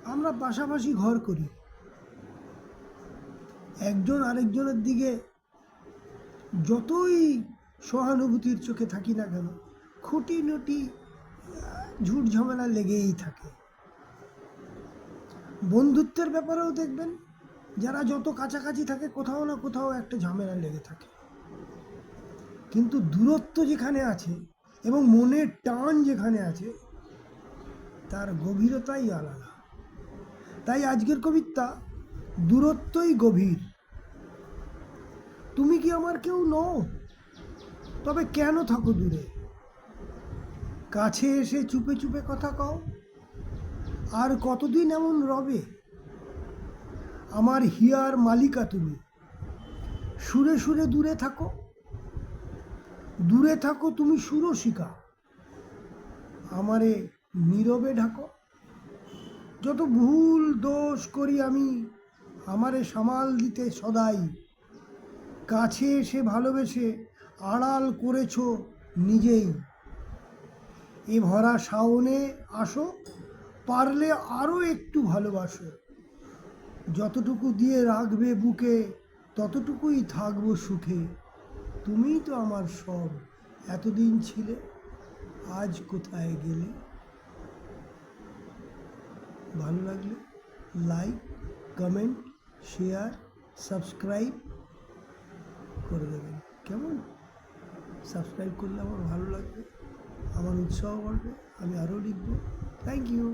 আমরা পাশাপাশি ঘর করি, একজন আরেকজনের দিকে যতই সহানুভূতির চোখে থাকি না কেন, খুঁটিনুটি ঝুট ঝামেলা লেগেই থাকে। বন্ধুত্বের ব্যাপারেও দেখবেন, যারা যত কাছাকাছি থাকে কোথাও না কোথাও একটা ঝামেলা লেগে থাকে। কিন্তু দূরত্ব যেখানে আছে এবং মনের টান যেখানে আছে, তার গভীরতাই আলাদা। তাই আজকের কবিতা, দূরত্বই গভীর। তুমি কি আমার কেউ নও? তবে কেন থাকো দূরে? কাছে এসে চুপে চুপে কথা কও। আর কতদিন এমন রবে? আমার হিয়ার মালিকা তুমি, সুরে সুরে দূরে থাকো। দূরে থাকো তুমি সুরসিকা, আমারে নীরবে ঢাকো। যত ভুল দোষ করি আমি, আমারে সামাল দিতে সদাই। কাছে এসে ভালোবেসে আড়াল করেছ নিজেই। এ ভরা শাওনে আসো, পারলে আরও একটু ভালোবাসো। যতটুকু দিয়ে রাখবে বুকে, ততটুকুই থাকবো সুখে। তুমিই তো আমার সব, এতদিন ছিলে, আজ কোথায় গেলে? ভালো লাগলে লাইক, কমেন্ট, শেয়ার, সাবস্ক্রাইব করে দেবেন। কেমন? সাবস্ক্রাইব করলে আমার ভালো লাগবে, আমার উৎসাহ বাড়বে, আমি আরও লিখব। Thank you.